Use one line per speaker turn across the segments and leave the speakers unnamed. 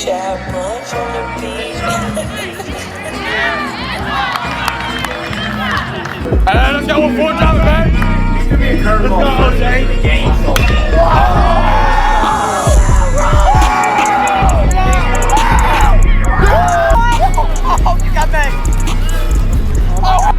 Jab Bunch on the beat.
Hey, let's go with 4 driving, man. It's gonna be a curveball. Let's go, Jose. Game. Oh, you got that. Oh.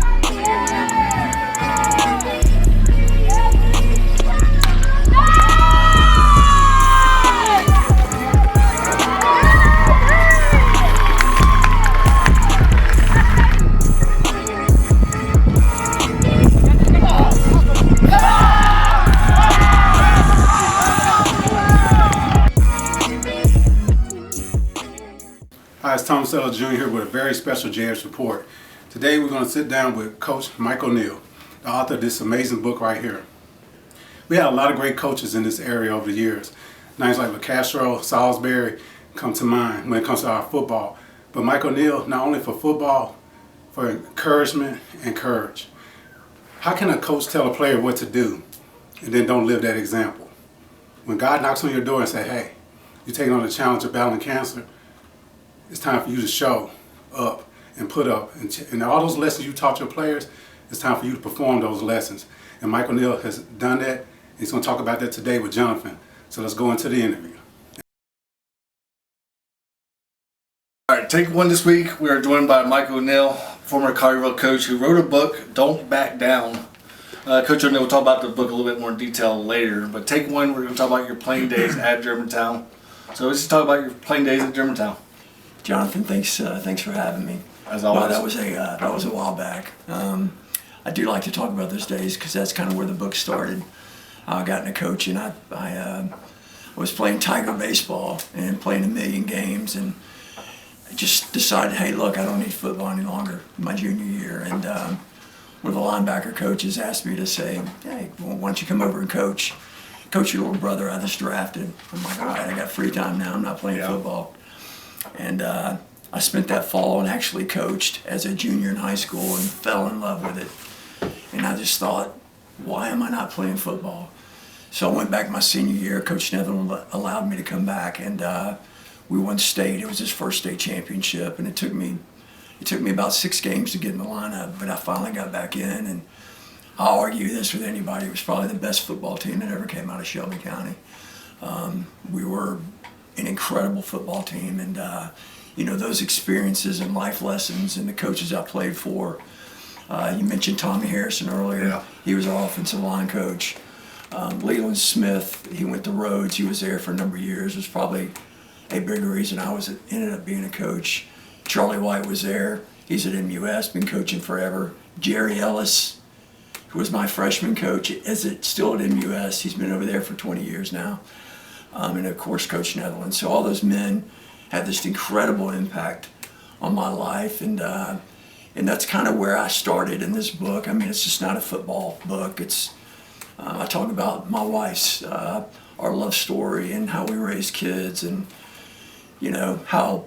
Hi, it's Tom Sells Jr. here with a very special JS report. Today we're going to sit down with Coach Mike ONeill, the author of this amazing book right here. We had a lot of great coaches in this area over the years. Names like LeCastro, Salisbury come to mind when it comes to our football. But Mike ONeill, not only for football, for encouragement and courage. How can a coach tell a player what to do and then don't live that example? When God knocks on your door and say, hey, you're taking on the challenge of battling cancer, it's time for you to show up and put up. And all those lessons you taught your players, it's time for you to perform those lessons. And Mike ONeill has done that. He's going to talk about that today with Jonathan. So let's go into the interview.
All right, take one this week. We are joined by Mike ONeill, former Collierville coach who wrote a book, Don't Back Down. Coach ONeill will talk about the book a little bit more in detail later. But take one, we're going to talk about your playing days at Germantown. So let's just talk about your playing days at Germantown.
Jonathan, thanks for having me.
As always.
Well, that was a while back. I do like to talk about those days because that's kind of where the book started. I got into coaching. I was playing Tiger baseball and playing 1,000,000 games, and I just decided, hey, look, I don't need football any longer. My junior year, and one of the linebacker coaches asked me to say, hey, well, why don't you come over and coach your little brother I just drafted. I'm like, all right, I got free time now. I'm not playing football. And I spent that fall and actually coached as a junior in high school and fell in love with it. And I just thought, why am I not playing football? So I went back my senior year. Coach Netherland allowed me to come back, and we won state. It was his first state championship, and it took me about 6 games to get in the lineup, but I finally got back in. And I'll argue this with anybody. It was probably the best football team that ever came out of Shelby County. We were an incredible football team, and those experiences and life lessons and the coaches I played for. You mentioned Tommy Harrison earlier.
Yeah.
He was our offensive line coach. Leland Smith, he went to Rhodes. He was there for a number of years. It was probably a big reason I ended up being a coach. Charlie White was there. He's at MUS, been coaching forever. Jerry Ellis, who was my freshman coach, is still at MUS. He's been over there for 20 years now. And of course, Coach Netherland. So all those men had this incredible impact on my life, and that's kind of where I started in this book. I mean, it's just not a football book. It's I talk about my wife's our love story and how we raised kids, and how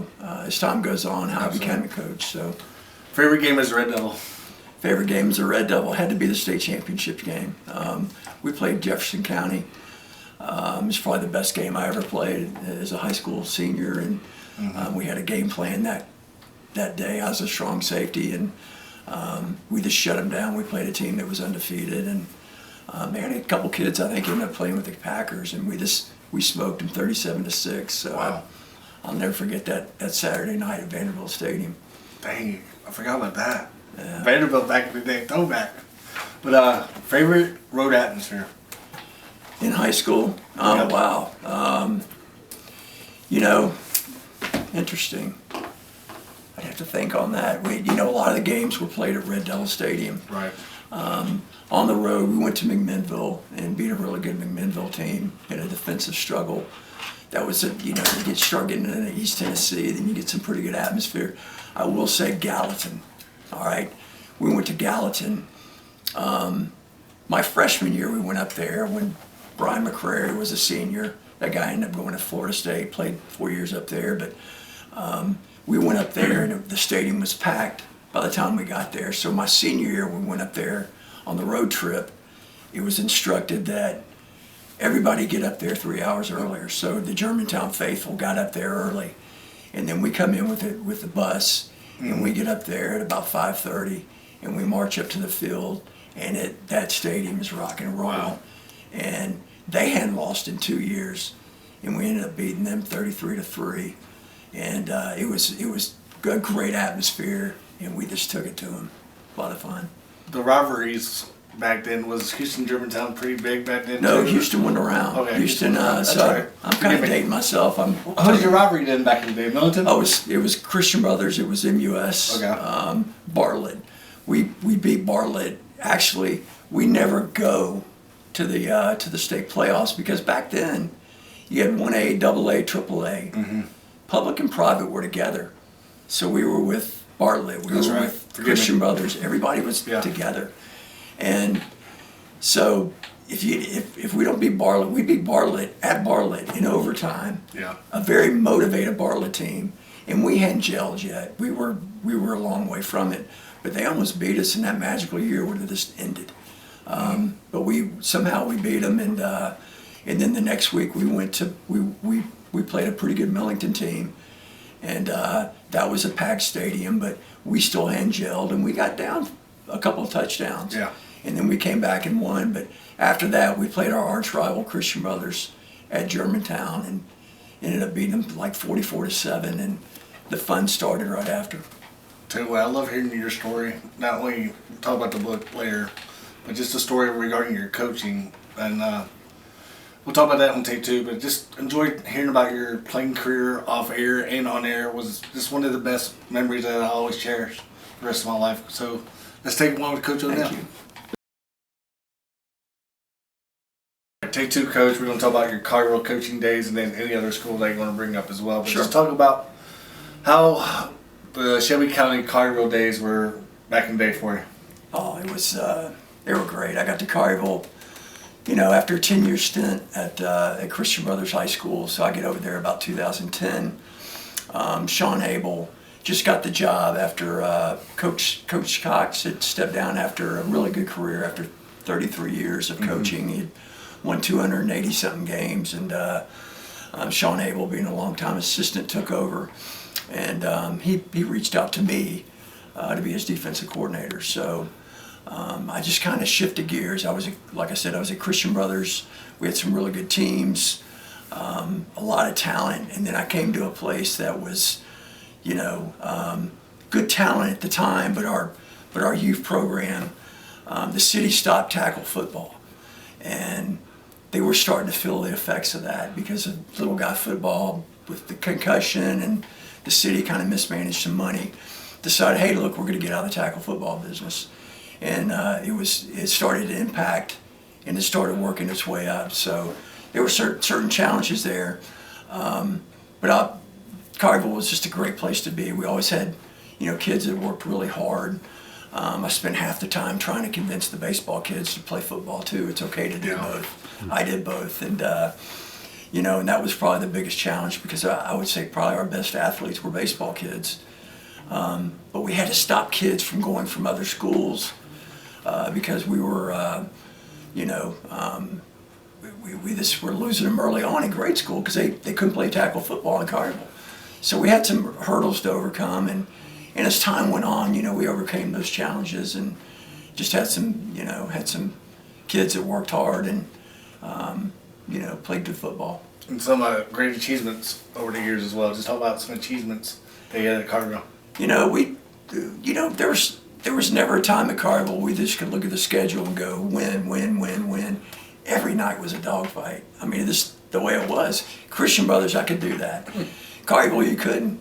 as time goes on, how I became a coach. So,
Favorite game as a Red Devil?
Favorite game as a Red Devil had to be the state championship game. We played Jefferson County. It's probably the best game I ever played as a high school senior, and we had a game plan that day. I was a strong safety, and we just shut them down. We played a team that was undefeated, and they had a couple kids I think ended up playing with the Packers, and we smoked them 37-6. So
wow.
I'll never forget that Saturday night at Vanderbilt Stadium.
Dang, I forgot about that.
Yeah.
Vanderbilt back in the day, throwback. But favorite road atmosphere?
In high school? Oh,
Yeah.
Wow. Interesting. I'd have to think on that. A lot of the games were played at Red Devil Stadium.
Right.
On the road, we went to McMinnville and beat a really good McMinnville team in a defensive struggle. That was you get struggling in East Tennessee, then you get some pretty good atmosphere. I will say Gallatin, all right? We went to Gallatin. My freshman year, we went up there when Brian McCrary was a senior. That guy ended up going to Florida State, played 4 years up there, but we went up there and the stadium was packed by the time we got there. So my senior year, we went up there on the road trip. It was instructed that everybody get up there 3 hours earlier. So the Germantown faithful got up there early, and then we come in with the bus, and we get up there at about 5:30, and we march up to the field, and that stadium is rock and roll.
Wow.
And they hadn't lost in 2 years, and we ended up beating them 33-3, and it was a great atmosphere, and we just took it to them. A lot of fun.
The rivalries back then, was Houston Germantown pretty big back then?
No,
too?
Houston went around.
Okay.
Houston.
That's
So
right.
I'm kind of dating myself.
Who's your rivalry then back in the day? Millington?
It was Christian Brothers. It was MUS.
Okay.
Bartlett. We beat Bartlett. Actually, we never go to the state playoffs because back then you had 1A, AA, AAA.
Mm-hmm.
Public and private were together. So we were with Bartlett. We
That's
were
right.
with
Forgive
Christian
me.
Brothers. Everybody was together. And so if we don't beat Bartlett, we beat Bartlett at Bartlett in overtime.
Yeah.
A very motivated Bartlett team, and we hadn't gelled yet. We were a long way from it, but they almost beat us in that magical year when it just ended. But we beat them, and then the next week we played a pretty good Millington team, and that was a packed stadium, but we still hadn't gelled, and we got down a couple of touchdowns.
Yeah.
And then we came back and won, but after that we played our arch rival Christian Brothers at Germantown and ended up beating them like 44-7, and the fun started right after.
Tell you what, I love hearing your story. Not only talk about the book later, but just the story regarding your coaching. And we'll talk about that on take two, but just enjoyed hearing about your playing career off air and on air. It was just one of the best memories that I always cherish the rest of my life. So let's take one with Coach ONeill.
Thank you.
Take two, Coach. We're going to talk about your Collierville coaching days and then any other school that you want to bring up as well. But
Sure.
just talk about how the Shelby County Collierville days were back in the day for you.
Oh, it was, they were great. I got to Collierville, after a 10-year stint at Christian Brothers High School, so I get over there about 2010. Sean Abel just got the job after Coach Cox had stepped down after a really good career, after 33 years of coaching. He'd won 280-something games, and Sean Abel, being a longtime assistant, took over, and he reached out to me to be his defensive coordinator. So I just kind of shifted gears. Like I said, I was at Christian Brothers. We had some really good teams, a lot of talent, and then I came to a place that was, good talent at the time, but our youth program, the city stopped tackle football, and they were starting to feel the effects of that because of little guy football with the concussion, and the city kind of mismanaged some money. Decided, hey, look, we're going to get out of the tackle football business, and it started to impact, and it started working its way up. So there were certain challenges there, but Collierville was just a great place to be. We always had, kids that worked really hard. I spent half the time trying to convince the baseball kids to play football too. It's okay to do both. I did both, and and that was probably the biggest challenge because I would say probably our best athletes were baseball kids. But we had to stop kids from going from other schools because we were, we just were losing them early on in grade school because they couldn't play tackle football in Collierville. So we had some hurdles to overcome, and as time went on, we overcame those challenges and just had some kids that worked hard and, played good football.
And some great achievements over the years as well. Just talk about some achievements that you had at Collierville.
There was never a time at Collierville we just could look at the schedule and go win, win, win, win. Every night was a dogfight. I mean, this the way it was. Christian Brothers, I could do that. Collierville, you couldn't.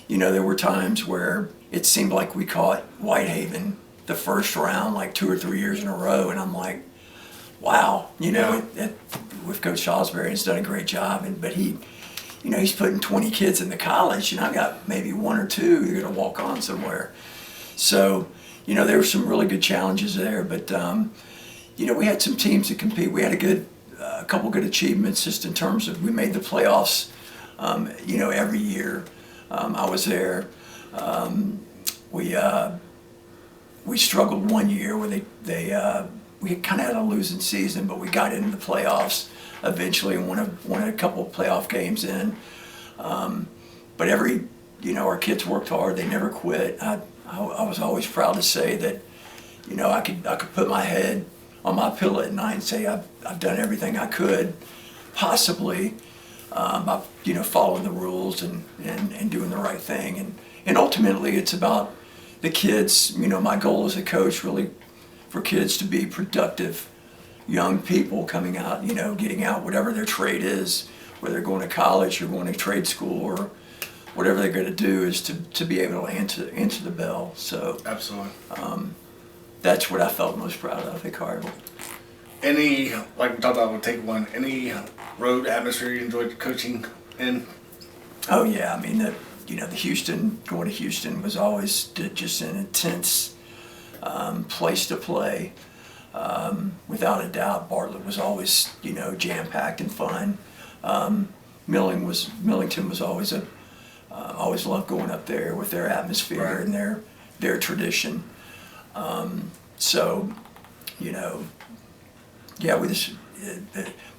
There were times where it seemed like we caught Whitehaven the first round like 2 or 3 years in a row, and I'm like, wow, with Coach Salisbury, he's done a great job, but he's putting 20 kids in the college, and I got maybe 1 or 2 who are going to walk on somewhere. So, there were some really good challenges there, but, we had some teams to compete. We had a couple good achievements just in terms of we made the playoffs, every year. I was there. We struggled one year where we kind of had a losing season, but we got into the playoffs eventually and won a couple of playoff games in. But our kids worked hard. They never quit. I was always proud to say that, I could put my head on my pillow at night and say I've done everything I could possibly by following the rules and doing the right thing. And ultimately it's about the kids. My goal as a coach really for kids to be productive young people coming out, getting out whatever their trade is, whether they're going to college or going to trade school or whatever they're going to do, is to be able to answer the bell. So
Absolutely.
That's what I felt most proud of at Collierville.
Any, like we talked about with Take One, any road atmosphere you enjoyed coaching in?
Oh yeah, I mean going to Houston was always just an intense place to play. Without a doubt, Bartlett was always jam-packed and fun. Millington was always always loved going up there with their atmosphere
Right.
and their tradition.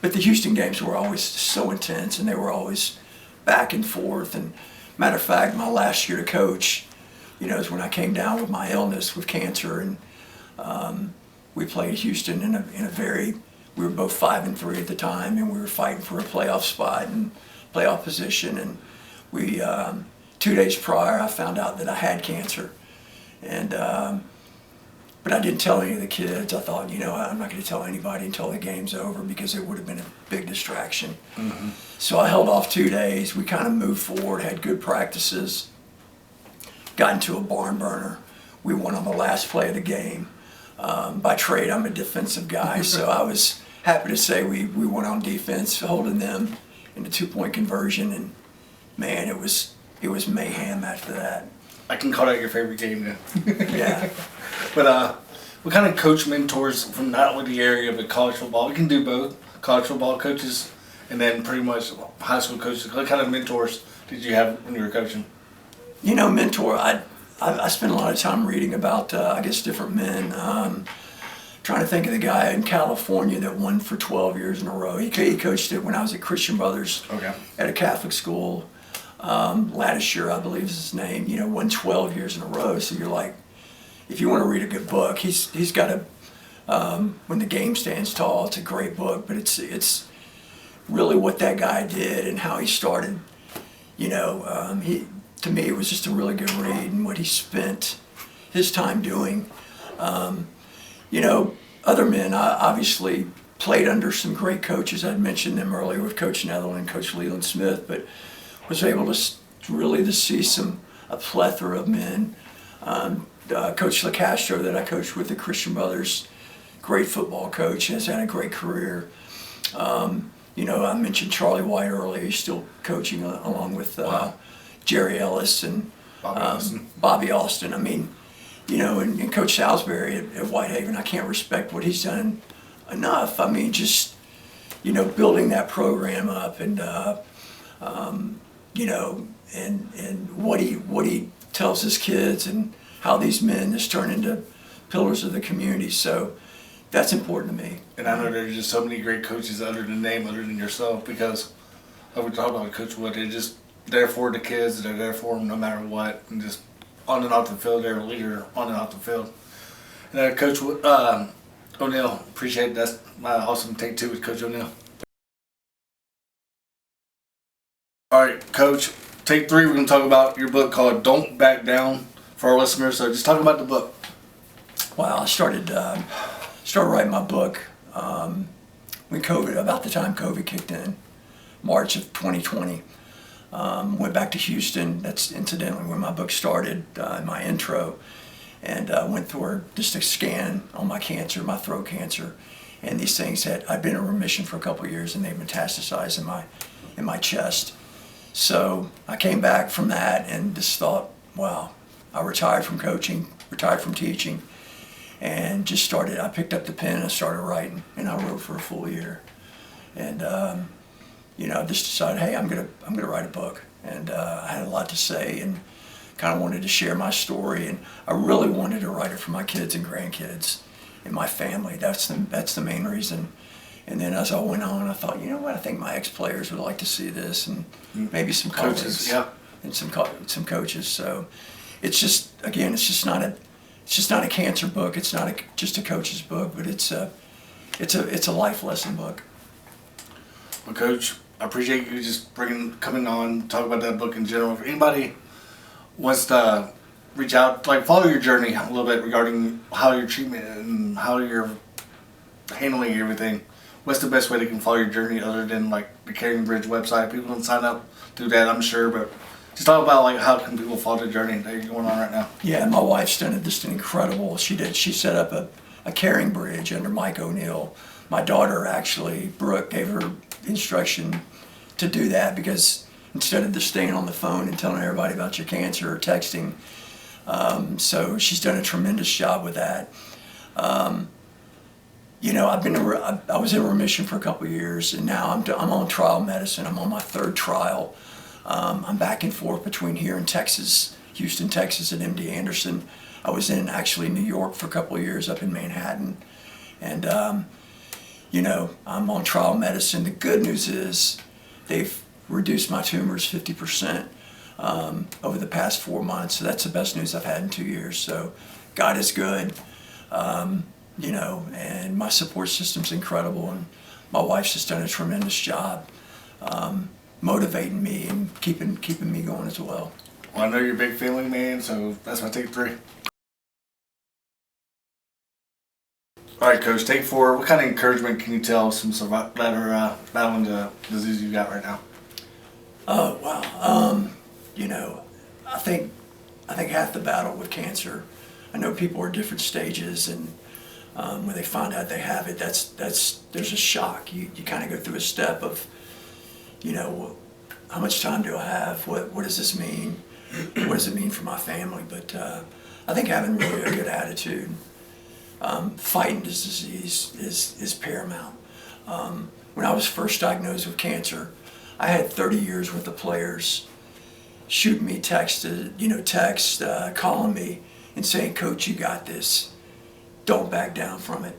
But the Houston games were always so intense, and they were always back and forth. And matter of fact, my last year to coach, is when I came down with my illness with cancer, and we played Houston in a very. We were both 5-3 at the time, and we were fighting for a playoff spot and playoff position. And we 2 days prior, I found out that I had cancer, and but I didn't tell any of the kids. I thought, I'm not going to tell anybody until the game's over because it would have been a big distraction. Mm-hmm. So I held off 2 days. We kind of moved forward, had good practices, got into a barn burner. We won on the last play of the game. By trade, I'm a defensive guy, so I was happy to say we went on defense, holding them in the 2-point conversion, and man, it was mayhem after that.
I can call that your favorite game then.
Yeah.
But what kind of coach mentors from not only the area but college football? We can do both. College football coaches and then pretty much high school coaches. What kind of mentors did you have when you were coaching?
Mentor, I spent a lot of time reading about, different men. Trying to think of the guy in California that won for 12 years in a row. He coached it when I was at Christian Brothers at a Catholic school. Lattiser, I believe is his name, won 12 years in a row. So you're like, if you want to read a good book, he's got When the Game Stands Tall. It's a great book, but it's really what that guy did and how he started. To me, it was just a really good read, and what he spent his time doing. Other men, I obviously played under some great coaches. I'd mentioned them earlier with Coach Netherland and Coach Leland Smith, but was able to really see a plethora of men. Coach LaCastro that I coached with at Christian Brothers, great football coach, has had a great career. I mentioned Charlie White earlier. He's still coaching along with Jerry Ellis and Bobby Austin. I mean, and Coach Salisbury at Whitehaven, I can't respect what he's done enough. I mean, just, building that program up and, and what he tells his kids and how these men just turn into pillars of the community. So that's important to me.
And I know there's just so many great coaches other than yourself, because I would talk about Coach Wood. They're just there for the kids. They're there for them no matter what. And just on and off the field, they're a leader on and off the field. And Coach ONeill, appreciate it. That's my awesome take two with Coach ONeill. All right, Coach, take three. We're going to talk about your book called Don't Back Down for our listeners. So just talk about the book.
Well, I started writing my book when about the time COVID kicked in, March of 2020. Went back to Houston. That's incidentally where my book started, in my intro, and went through just a scan on my cancer, my throat cancer, and these things I'd been in remission for a couple of years, and they metastasized in my chest. So I came back from that and just thought, wow, I retired from coaching, retired from teaching, and I picked up the pen and I started writing, and I wrote for a full year. And I just decided, hey, I'm gonna write a book, and I had a lot to say and kind of wanted to share my story, and I really wanted to write it for my kids and grandkids. in my family. That's the main reason. And then as I went on, I thought, you know what? I think my ex-players would like to see this, and maybe some
Coaches,
colleagues,
yeah.
and some coaches. So it's just, again, it's just not a cancer book. It's not just a coach's book, but it's a life lesson book.
Well, Coach, I appreciate you just coming on, talk about that book in general. If anybody wants to reach out, like follow your journey a little bit regarding how your treatment and how you're handling everything, what's the best way they can follow your journey other than like the Caring Bridge website? People can sign up through that, I'm sure, but just talk about like how can people follow the journey that you're going on right now.
Yeah, my wife's done just incredible. She set up a Caring Bridge under Mike ONeill. My daughter, actually, Brooke, gave her instruction to do that, because instead of just staying on the phone and telling everybody about your cancer or texting, so she's done a tremendous job with that. You know, I was in remission for a couple of years, and now I'm on trial medicine. I'm on my third trial. I'm back and forth between here and Texas, Houston, Texas, and MD Anderson. I was in actually New York for a couple of years, up in Manhattan, and you know, I'm on trial medicine. The good news is they've reduced my tumors 50% over the past 4 months. So that's the best news I've had in 2 years. So God is good, you know, and my support system's incredible, and my wife's just done a tremendous job motivating me and keeping me going as well.
Well, I know you're a big family man, so that's my take 3. All right, Coach, take 4. What kind of encouragement can you tell some that are battling the disease you got right now?
Oh, wow. You know, I think half the battle with cancer, I know people are at different stages, and when they find out they have it, there's a shock. You kind of go through a step of, you know, how much time do I have? What does this mean? What does it mean for my family? But I think having really a good attitude, fighting this disease is paramount. When I was first diagnosed with cancer, I had 30 years worth of players shooting me text, calling me and saying, "Coach, you got this. Don't back down from it.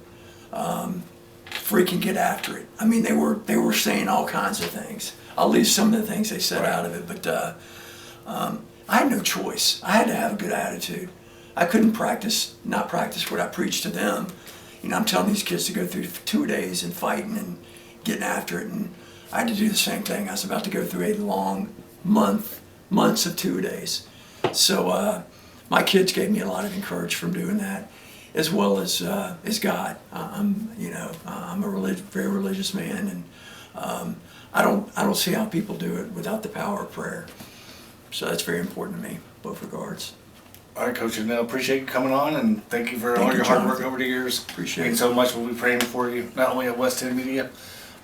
Freaking get after it." I mean, they were saying all kinds of things. I'll leave some of the things they said out of it, but I had no choice. I had to have a good attitude. I couldn't not practice what I preached to them. You know, I'm telling these kids to go through 2 days and fighting and getting after it, and I had to do the same thing. I was about to go through a long months of 2 days. So my kids gave me a lot of encouragement from doing that, as well as God. I'm a very religious man, and I don't see how people do it without the power of prayer. So that's very important to me, both regards.
All right, Coach ONeill, appreciate you coming on, and thank you for all your hard work over the years.
Appreciate
it
it.
so much. We'll be praying for you, not only at West End Media,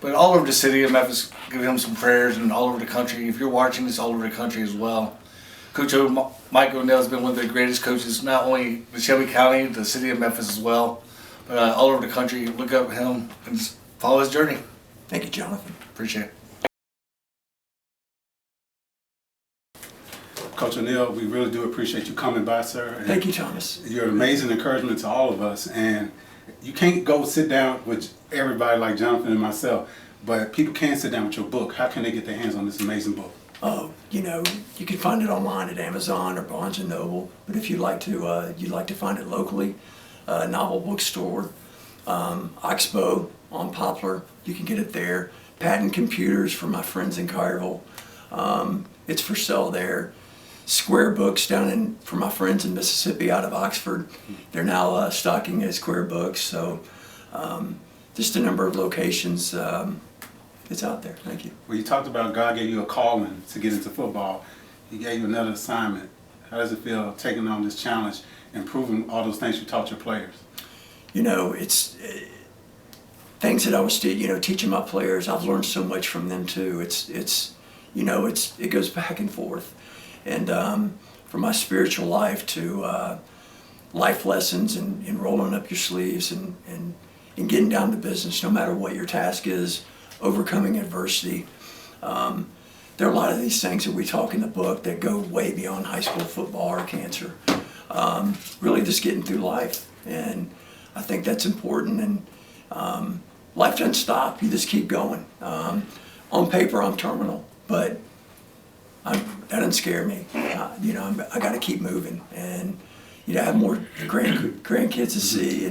but all over the city of Memphis, giving him some prayers, and all over the country. If you're watching this, all over the country as well. Coach Mike ONeill has been one of the greatest coaches, not only in Shelby County, the city of Memphis as well, but all over the country. Look up him and just follow his journey.
Thank you, Jonathan.
Appreciate it.
Coach ONeill, we really do appreciate you coming by, sir. And
Thank you, Thomas.
you're an amazing encouragement to all of us, and you can't go sit down with everybody like Jonathan and myself, but people can sit down with your book. How can they get their hands on this amazing book?
Oh, you know, you can find it online at Amazon or Barnes & Noble, but if you'd like to find it locally, Novel Bookstore, Oxbow on Poplar, you can get it there. Patent Computers for my friends in Collierville, it's for sale there. Square Books for my friends in Mississippi out of Oxford, they're now stocking at Square Books, so just a number of locations. It's out there. Thank you.
Well, you talked about God gave you a calling to get into football. He gave you another assignment. How does it feel taking on this challenge and proving all those things you taught your players?
You know, it's things that I was teaching my players. I've learned so much from them too. It goes back and forth, and from my spiritual life to life lessons and rolling up your sleeves and getting down to business, no matter what your task is. Overcoming adversity. There are a lot of these things that we talk in the book that go way beyond high school football or cancer. Really just getting through life. And I think that's important, and life doesn't stop. You just keep going. On paper, I'm terminal, but that doesn't scare me. You know, I got to keep moving, and you know, have more grandkids to see,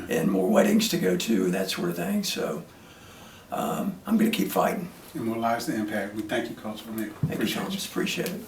and more weddings to go to, that sort of thing. So I'm going to keep fighting.
And more lives to impact. We thank you, Coach, for me.
Thank you, Thomas. Appreciate it.